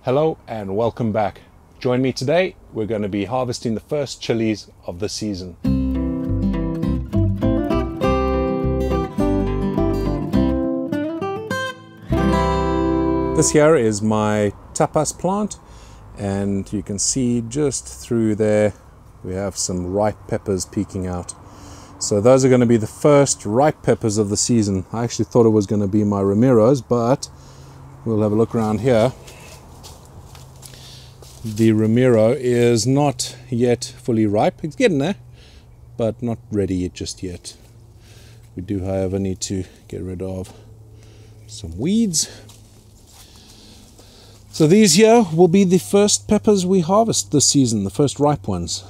Hello and welcome back. Join me today. We're going to be harvesting the first chilies of the season. This here is my tapas plant, and you can see just through there we have some ripe peppers peeking out. So those are going to be the first ripe peppers of the season. I actually thought it was going to be my Ramiros, but we'll have a look around here. The Ramiro is not yet fully ripe. It's getting there, but not ready just yet. We do, however, need to get rid of some weeds. So these here will be the first peppers we harvest this season, the first ripe ones.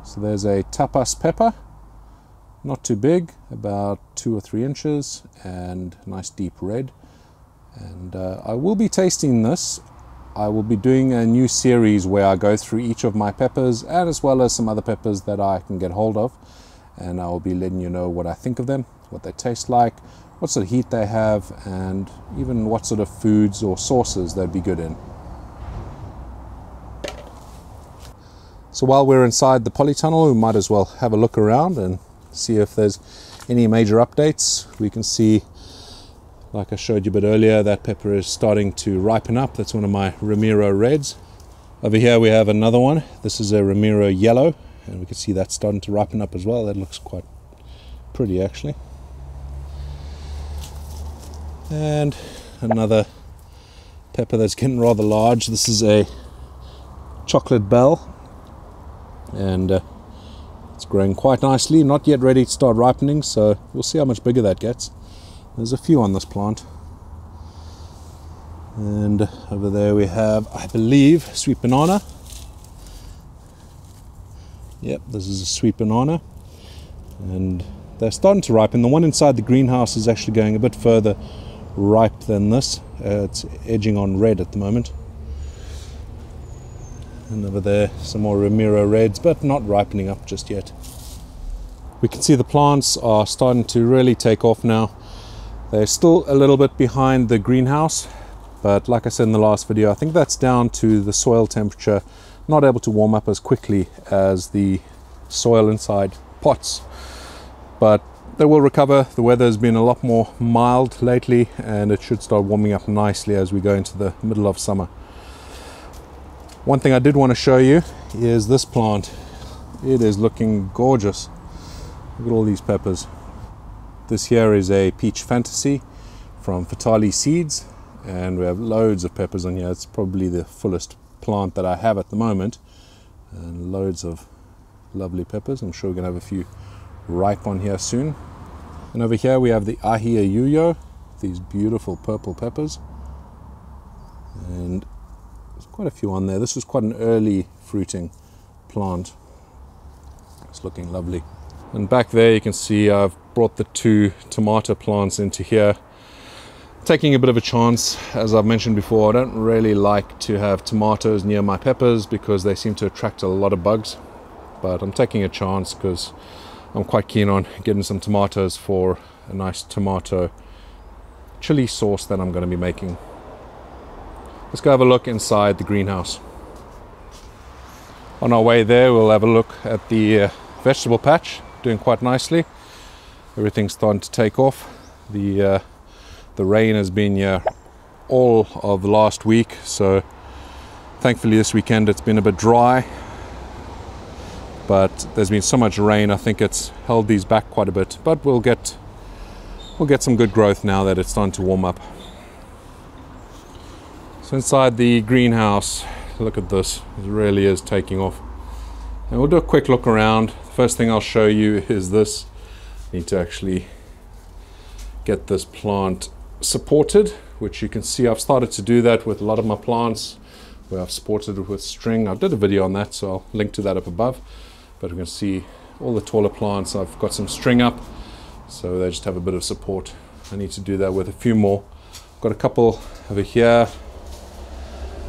So there's a Tapas Pepper, not too big, about 2 or 3 inches, and nice deep red. And I will be tasting this. I will be doing a new series where I go through each of my peppers, and as well as some other peppers that I can get hold of, and I will be letting you know what I think of them, what they taste like, what sort of heat they have, and even what sort of foods or sauces they'd be good in. So while we're inside the polytunnel, we might as well have a look around and see if there's any major updates. We can see, like I showed you a bit earlier, that pepper is starting to ripen up. That's one of my Ramiro reds. Over here we have another one. This is a Ramiro yellow, and we can see that's starting to ripen up as well. That looks quite pretty actually. And another pepper that's getting rather large. This is a chocolate bell, and it's growing quite nicely. Not yet ready to start ripening, so we'll see how much bigger that gets. There's a few on this plant. And over there we have, I believe, sweet banana. Yep, this is a sweet banana, and they're starting to ripen. The one inside the greenhouse is actually going a bit further ripe than this. It's edging on red at the moment. And over there, some more Ramiro reds, but not ripening up just yet. We can see the plants are starting to really take off now. They're still a little bit behind the greenhouse, but like I said in the last video, I think that's down to the soil temperature not able to warm up as quickly as the soil inside pots. But they will recover. The weather has been a lot more mild lately, and it should start warming up nicely as we go into the middle of summer. One thing I did want to show you is this plant. It is looking gorgeous. Look at all these peppers. This here is a Peach Fantasy from Fatali Seeds, and we have loads of peppers on here. It's probably the fullest plant that I have at the moment, and loads of lovely peppers. I'm sure we're going to have a few ripe on here soon. And over here we have the Ahia Yuyo, these beautiful purple peppers, and there's quite a few on there. This was quite an early fruiting plant. It's looking lovely. And back there you can see I've brought the 2 tomato plants into here. Taking a bit of a chance. As I've mentioned before, I don't really like to have tomatoes near my peppers because they seem to attract a lot of bugs. But I'm taking a chance because I'm quite keen on getting some tomatoes for a nice tomato chili sauce that I'm going to be making. Let's go have a look inside the greenhouse. On our way there, we'll have a look at the vegetable patch, doing quite nicely. Everything's starting to take off. The rain has been here all of the last week, so thankfully this weekend it's been a bit dry. But there's been so much rain, I think it's held these back quite a bit. But we'll get some good growth now that it's starting to warm up. So inside the greenhouse, look at this, it really is taking off. And we'll do a quick look around. The first thing I'll show you is this. I need to actually get this plant supported, which you can see I've started to do that with a lot of my plants, where I've supported it with string. I did a video on that, so I'll link to that up above. But we can see all the taller plants, I've got some string up, so they just have a bit of support. I need to do that with a few more. got a couple over here,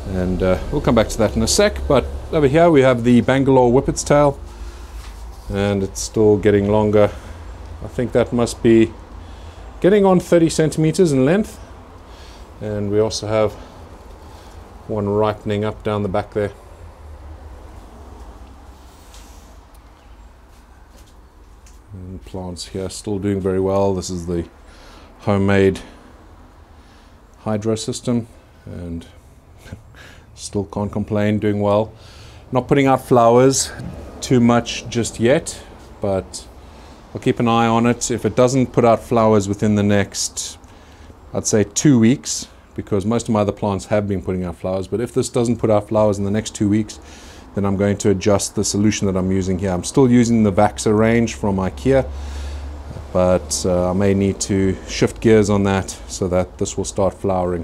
and we'll come back to that in a sec. But over here we have the Bangalore Whippet's tail, and it's still getting longer. I think that must be getting on 30 centimeters in length. And we also have one ripening up down the back there. And plants here still doing very well. This is the homemade hydro system, and still can't complain, doing well. Not putting out flowers too much just yet, but I'll keep an eye on it. If it doesn't put out flowers within the next, I'd say 2 weeks, because most of my other plants have been putting out flowers, but if this doesn't put out flowers in the next 2 weeks, then I'm going to adjust the solution that I'm using here. I'm still using the Vaxa range from IKEA, but I may need to shift gears on that so that this will start flowering.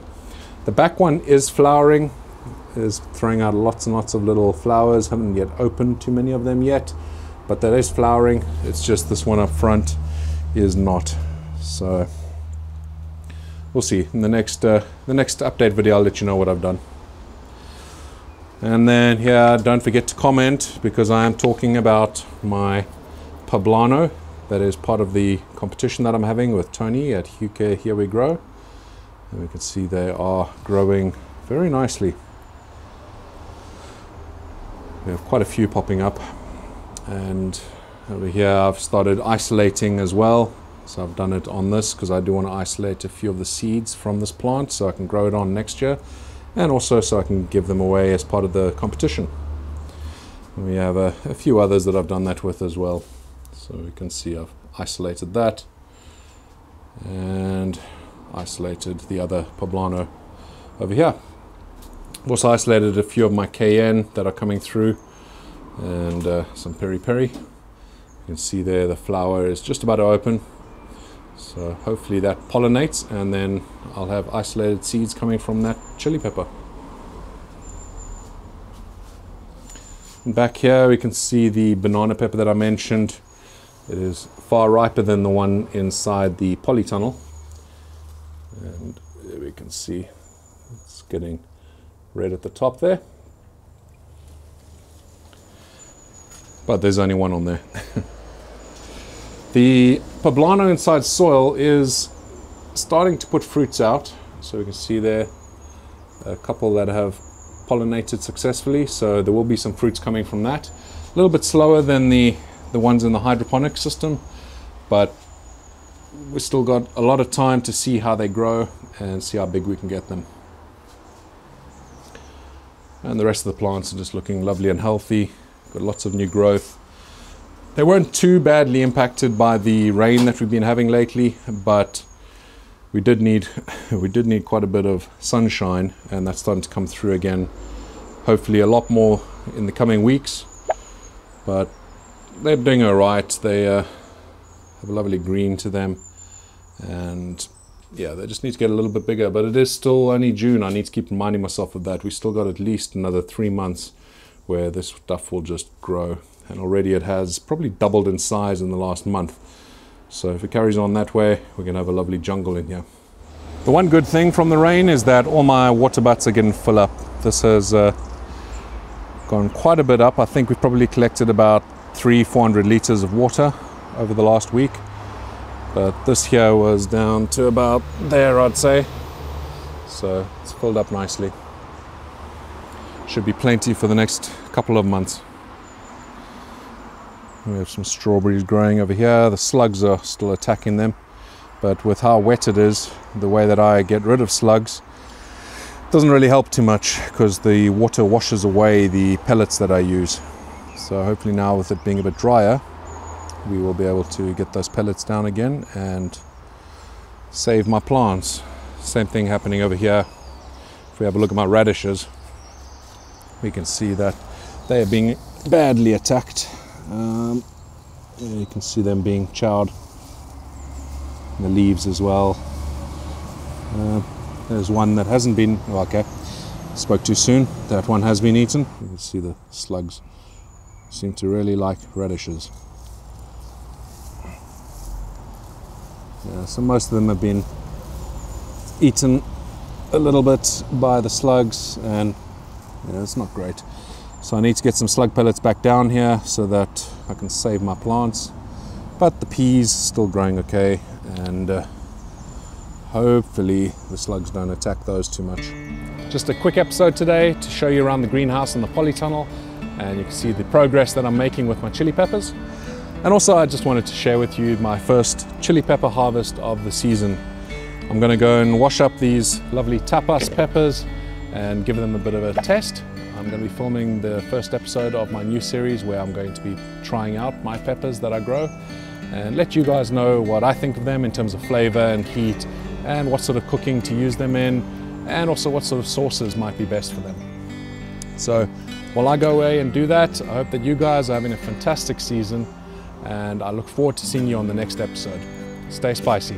The back one is flowering, is throwing out lots and lots of little flowers. Haven't yet opened too many of them yet, but that is flowering. It's just this one up front is not. So we'll see. In the next update video, I'll let you know what I've done. And then here, don't forget to comment, because I am talking about my poblano. That is part of the competition that I'm having with Tony at UK Here We Grow. And we can see they are growing very nicely. We have quite a few popping up. And over here I've started isolating as well. So I've done it on this because I do want to isolate a few of the seeds from this plant so I can grow it on next year. And also so I can give them away as part of the competition. And we have a few others that I've done that with as well. So we can see I've isolated that and isolated the other poblano over here. I've also isolated a few of my cayenne that are coming through, and some peri-peri. You can see there the flower is just about to open. So hopefully that pollinates, and then I'll have isolated seeds coming from that chili pepper. And back here we can see the banana pepper that I mentioned. It is far riper than the one inside the polytunnel. And there we can see it's getting red at the top there. But there's only one on there. The poblano inside soil is starting to put fruits out. So we can see there a couple that have pollinated successfully. So there will be some fruits coming from that. A little bit slower than the ones in the hydroponic system, but we've still got a lot of time to see how they grow and see how big we can get them. And the rest of the plants are just looking lovely and healthy. Got lots of new growth. They weren't too badly impacted by the rain that we've been having lately, but we did need quite a bit of sunshine, and that's starting to come through again. Hopefully a lot more in the coming weeks, but they're doing all right. They have a lovely green to them, and yeah, they just need to get a little bit bigger. But it is still only June. I need to keep reminding myself of that. We still got at least another 3 months where this stuff will just grow, and already it has probably doubled in size in the last month. So if it carries on that way, we're gonna have a lovely jungle in here. The one good thing from the rain is that all my water butts are getting full up. This has gone quite a bit up. I think we've probably collected about 300-400 liters of water over the last week, but this here was down to about there, I'd say. So it's filled up nicely. Should be plenty for the next couple of months. We have some strawberries growing over here. The slugs are still attacking them, but with how wet it is, the way that I get rid of slugs doesn't really help too much, because the water washes away the pellets that I use. So hopefully now, with it being a bit drier, we will be able to get those pellets down again and save my plants. Same thing happening over here. If we have a look at my radishes, we can see that they are being badly attacked. You can see them being chowed. The leaves as well. There's one that hasn't been, well, okay, spoke too soon. That one has been eaten. You can see the slugs seem to really like radishes. Yeah, so most of them have been eaten a little bit by the slugs, and it's not great. So I need to get some slug pellets back down here so that I can save my plants. But the peas still growing okay, and hopefully the slugs don't attack those too much. Just a quick episode today to show you around the greenhouse and the polytunnel, and you can see the progress that I'm making with my chili peppers. And also I just wanted to share with you my first chili pepper harvest of the season. I'm going to go and wash up these lovely tapas peppers and give them a bit of a test. I'm going to be filming the first episode of my new series where I'm going to be trying out my peppers that I grow and let you guys know what I think of them in terms of flavor and heat, and what sort of cooking to use them in, and also what sort of sauces might be best for them. So while I go away and do that, I hope that you guys are having a fantastic season, and I look forward to seeing you on the next episode. Stay spicy.